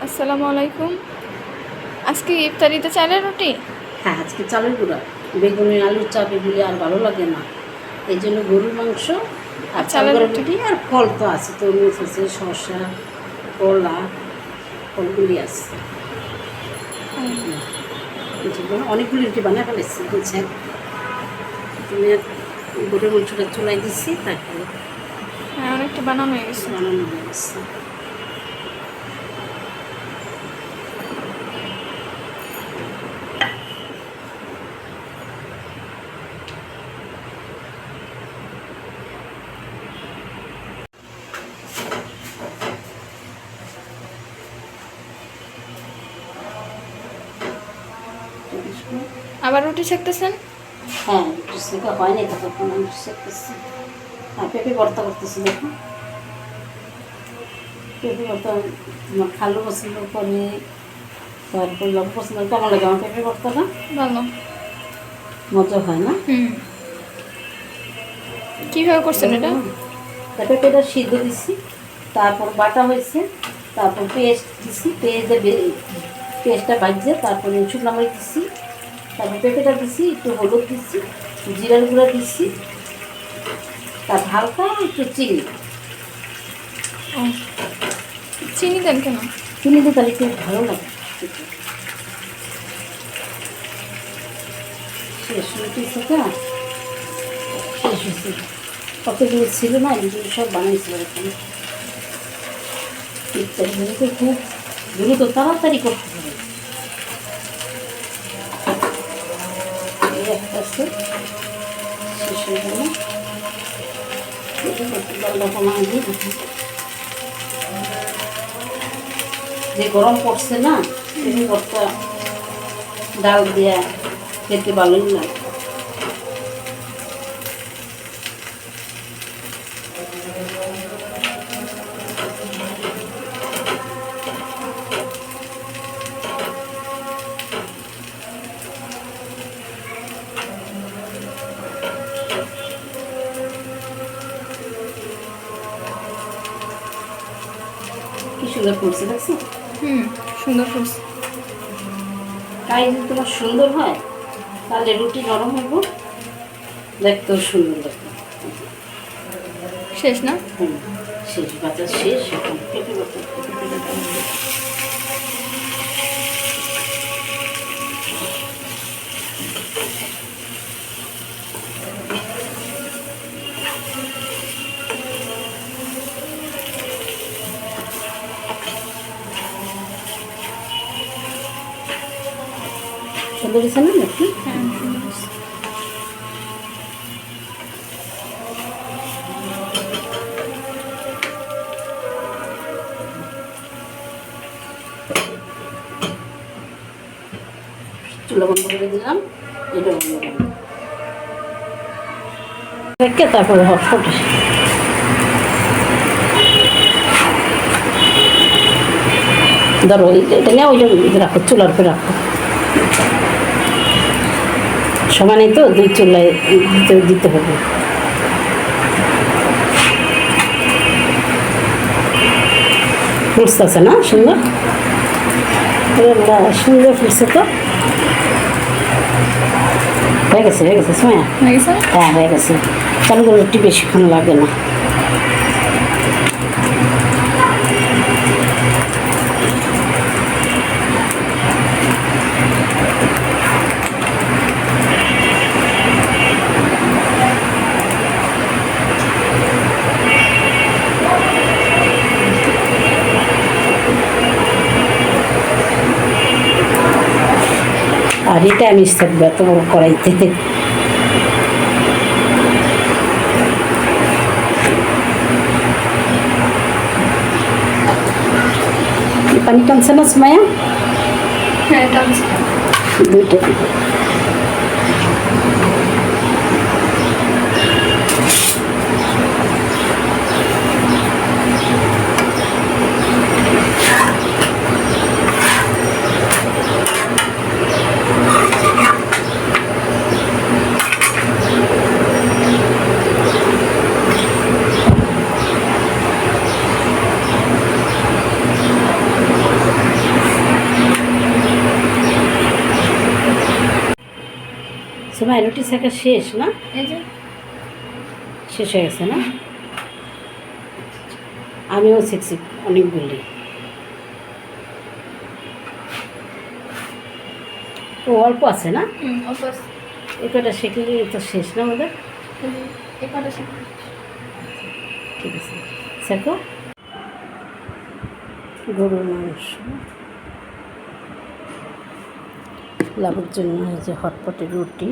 আসসালামু আলাইকুম। আজকে ইফতারিতে চালের রুটি? হ্যাঁ, আজকে চালের গুঁড়া। বেগুনি আলুর চাপ এগুলি আর ভালো লাগে না, এই জন্য গরুর মাংস আর চাল চালের গুঁড়া রুটি। রুটি। আর ফল তো আছে, তরমুজ আছে, শসা, কলা, ফলগুলি আছে। অনেকগুলি রুটি বানিয়ে ফেলেছি বুঝছেন। তুমি গরুর মাংসটা চুলাই দিচ্ছি, তারপরে হ্যাঁ, অনেকটা বানানো হয়ে গেছে। বানানো হয়ে গেছে। আবার রুটি সেঁকতেছেন? হ্যাঁ, একটু শেখা হয় না, তখন আমি শেখতেছি। আর পেঁপে ভর্তা করতেছি, দেখুন পেঁপে ভর্তা আমার খালু পছন্দ করে, তারপর লোক পছন্দ করে। কেমন লাগে আমার পেঁপে ভর্তাটা? ভালো। মজা হয় না? কীভাবে করছেন এটা? পেঁপেটা সিদ্ধ দিচ্ছি, তারপর বাটা হয়েছে, তারপর পেস্ট দিচ্ছি, পেস্টটা বাজছে, তারপরে শুকনো মরিচ দিচ্ছি, তারপর পেঁপেটা দিচ্ছি, একটু হলুদ দিচ্ছি, জিরার গুঁড়া দিচ্ছি, তারপর হালকা একটু চিনি। ও, চিনি দেন কেন? চিনি দিয়ে তাহলে একটু ভালো লাগে। শেষ হয়েছে, শেষ হয়েছে। কতগুলো ছিল না, এগুলো সব বানাইছিল এখানে। ইত্যাদি তো খুব দ্রুত তাড়াতাড়ি করতে হবে। একটা আছে, শেষ হয়ে গেল। যে গরম পড়ছে না, এই ভর্তা ডাল দিয়া খেতে ভালোই লাগে। কি সুন্দর করছে, দেখছো? সুন্দর করছে। তাই যদি তোমার সুন্দর হয়, তাহলে রুটি নরম হইব, দেখতেও সুন্দর লাগবে। শেষ না? শেষ, বাচ্চা শেষ। এখন পেঁপে বাচ্চা সুন্দর হয়েছে না নাকি? হ্যাঁ, সুন্দর করছে। চুলা বন্ধ করে দিলাম, এটা বন্ধ করলাম, রেখে তারপরে হটস্পট ধরো, এটা নিয়ে ওইটা রাখো, চুলার উপরে রাখো। সমানেই তো দুই চুলায় দিতে হবে। ফুলস আছে না সুন্দর? সুন্দর ফুলছে তো। হয়ে গেছে, হয়ে গেছে সময়। হয়ে গেছে? হ্যাঁ, হয়ে গেছে। চালু করে রুটি বেশিক্ষণ লাগে না। আর এটা আমি থাকবে এত বড় কড়াইতে। পানি টানছে না সুমাইয়া? হ্যাঁ, টানছে। দুইটা তোমার রুটি শেখা শেষ না? এই যে শেষ হয়ে গেছে না? আমিও শিখছি অনেকগুলি। ও অল্প আছে না? অল্প আছে। এই কটা শিখলে তো শেষ না আমাদের? এই কটা শিখি। ঠিক আছে, শেখো। গরুর মাংস লাভের জন্য হয়েছে হটপটের রুটি।